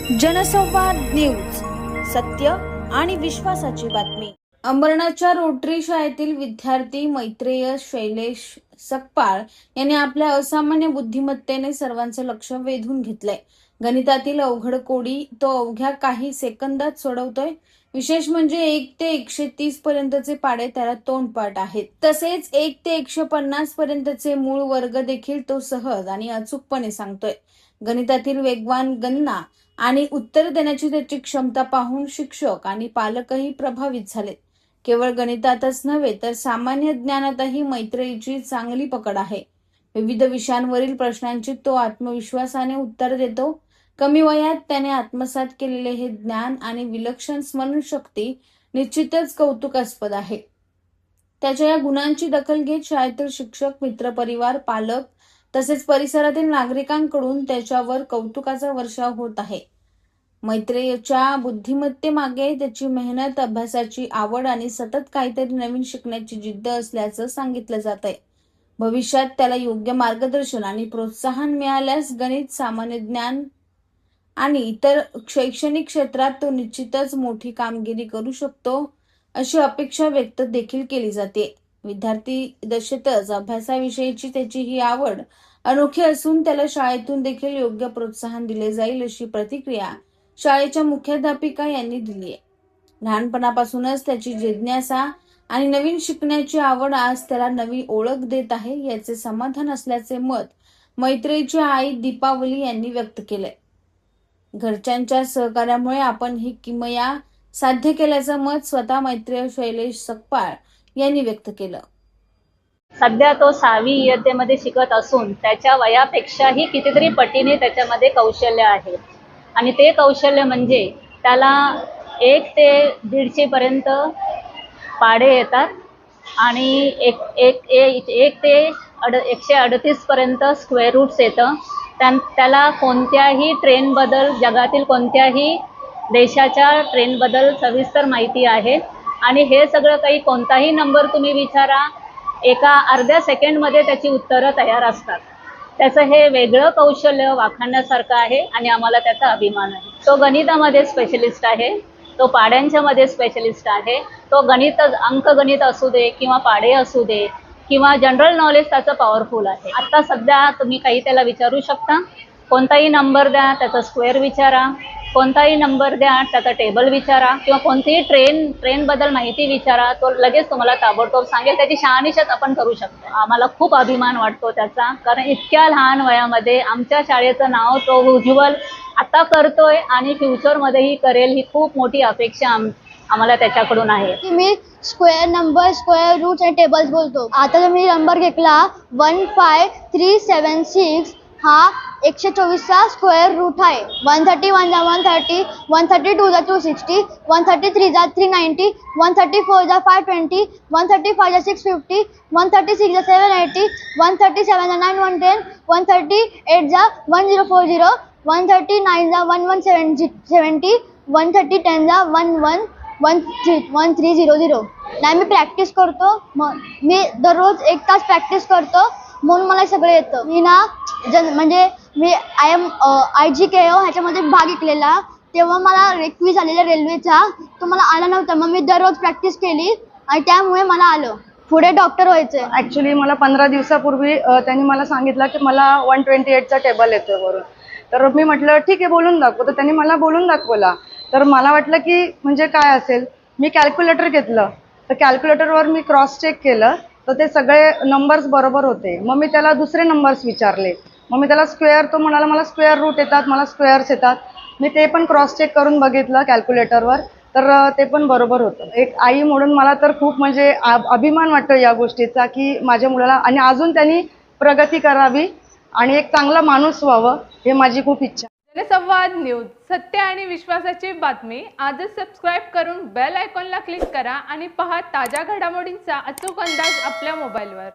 जनसंवाद न्यूज, सत्य आणि विश्वासाची बातमी। अंबरनाथच्या रोटरी शाळेतील विद्यार्थी मैत्रेय शैलेश सकपाळ यांनी आपल्या असामान्य बुद्धिमत्तेने सर्वांचं लक्ष वेधून घेतलंय। गणितातील अवघड कोडी तो अवघ्या काही सेकंदात सोडवतोय। विशेष म्हणजे 1 ते 130 पर्यंतचे पाडे त्याला तोंडपाठ आहेत। तसेच 1 ते 150 पर्यंतचे मूळ वर्ग देखील तो सहज आणि अचूकपणे सांगतोय। गणितातील वेगवान गणना आणि उत्तर देण्याची त्याची क्षमता पाहून शिक्षक आणि पालकही प्रभावित झाले। केवळ गणितातच नव्हे तर सामान्य ज्ञानातही मैत्रेयीची चांगली पकड आहे। विविध विषयांवरील प्रश्नांची तो आत्मविश्वासाने उत्तर देतो। कमी वयात त्याने आत्मसात केलेले हे ज्ञान आणि विलक्षण स्मरणशक्ती निश्चितच कौतुकास्पद आहे। त्याच्या या गुणांची दखल घेत शाळेतील शिक्षक, मित्रपरिवार, पालक तसेच परिसरातील नागरिकांकडून त्याच्यावर कौतुकाचा वर्षाव होत आहे। मैत्रेयच्या बुद्धिमत्तेमागे त्याची मेहनत, अभ्यासाची आवड आणि सतत काहीतरी नवीन शिकण्याची जिद्द असल्याचं सांगितलं जात आहे। भविष्यात त्याला योग्य मार्गदर्शन आणि प्रोत्साहन मिळाल्यास गणित, सामान्य ज्ञान आणि इतर शैक्षणिक क्षेत्रात तो निश्चितच मोठी कामगिरी करू शकतो, अशी अपेक्षा व्यक्त देखील केली जाते। विद्यार्थी दशेतच अभ्यासाविषयीची त्याची ही आवड अनोखी असून त्याला शाळेतून देखील योग्य प्रोत्साहन दिले जाईल, अशी प्रतिक्रिया शाळेच्या मुख्याध्यापिका यांनी दिली आहे। लहानपणापासूनच त्याची जिज्ञासा आणि नवीन शिकण्याची आवड आज त्याला नवी ओळख देत आहे, याचे समाधान असल्याचे मत मैत्रेयीची आई दीपावली यांनी व्यक्त केले। घरच्यांच्या सहकार्यामुळे आपण ही किमया साध्य केल्याचं मत स्वतः मैत्रेय शैलेश सकपाळ यांनी व्यक्त केलं। सध्या तो 6वी इयत्तेमध्ये शिकत असून त्याच्या वयापेक्षाही कितीतरी पटीने त्याच्यामध्ये कौशल्य आहे आणि ते कौशल्य म्हणजे त्याला 1 ते 150 पर्यंत पाढे येतात आणि 1 ते 138 पर्यंत स्क्वेअर रूट्स येतं। त्याला कोणत्याही ट्रेनबद्दल, जगातील कोणत्याही देशाच्या ट्रेनबद्दल सविस्तर माहिती आहे आणि हे सगळं काही कोणताही नंबर तुम्ही विचारा, एका अर्ध्या सेकंडमध्ये त्याची उत्तरं तयार असतात। त्याचं हे वेगळं कौशल्य वाखाणण्यासारखं आहे आणि आम्हाला त्याचा अभिमान आहे। तो गणितामध्ये स्पेशलिस्ट आहे, तो पाड्यांच्यामध्ये स्पेशलिस्ट आहे। तो अंकगणित असू दे किंवा पाडे असू दे किंवा जनरल नॉलेज त्याचं पॉवरफुल आहे। आता सध्या तुम्ही काही त्याला विचारू शकता, कोणताही नंबर द्या, त्याचा स्क्वेअर विचारा, कोणताही नंबर द्या, त्याचा टेबल विचारा किंवा कोणतीही ट्रेनबद्दल माहिती विचारा, तो लगेच तुम्हाला ताबडतोब सांगेल। त्याची शहानिशत आपण करू शकतो। आम्हाला खूप अभिमान वाटतो त्याचा, कारण इतक्या लहान वयामध्ये आमच्या शाळेचं नाव तो उज्ज्वल आता करतोय आणि फ्युचरमध्येही करेल, ही खूप मोठी अपेक्षा आम्हाला त्याच्याकडून आहे। मी स्क्वेअर नंबर, स्क्वेअर रूट्स आणि टेबल्स बोलतो। आता जर मी नंबर घेतला 15376, हा 124 चा स्क्वेअर रूट आहे। 131 जा 130, 132 जा 260, 133 जा 390, 134 जा 520, 135 जा 650, 136 जा 780, 137 जा 9110, 138 जा 1040, 139 जा 1170, 130 जा 1300। नाही, मी प्रॅक्टिस करतो, मी दररोज 1 तास प्रॅक्टिस करतो, म्हणून मला सगळं येतं। मी ना म्हणजे मी IGKO ह्याच्यामध्ये भाग घेतलेला, तेव्हा मला क्विज आलेला रेल्वेचा, तो मला आला नव्हता। मग मी दररोज प्रॅक्टिस केली आणि त्यामुळे मला आलं। पुढे डॉक्टर व्हायचं। ॲक्च्युली मला 15 दिवसापूर्वी त्यांनी मला सांगितलं की मला 128चा टेबल येतोय वरून। तर मी म्हटलं ठीक आहे, बोलून दाखव। तर त्यांनी मला बोलून दाखवला। तर मला वाटलं की म्हणजे काय असेल, मी कॅल्क्युलेटर घेतलं, तर कॅल्क्युलेटरवर मी क्रॉस चेक केलं, तर ते सगळे नंबर्स बरोबर होते। मग मी त्याला दुसरे नंबर्स विचारले, मग मी त्याला स्क्वेअर, तो म्हणाला मला स्क्वेअर रूट येतात, मला स्क्वेअर्स येतात। मी ते पण क्रॉस चेक करून बघितलं कॅल्क्युलेटरवर, तर ते पण बरोबर होतं। एक आई म्हणून मला तर खूप म्हणजे अभिमान वाटतो या गोष्टीचा की माझ्या मुलाला आणि अजून त्यांनी प्रगती करावी आणि एक चांगला माणूस व्हावं, हे माझी खूप इच्छा। जनसंवाद न्यूज, सत्य आणि विश्वासाची बातमी। आजच सबस्क्राईब करून बेल आयकॉनला क्लिक करा आणि पहा ताज्या घडामोडींचा अचूक अंदाज आपल्या मोबाईलवर।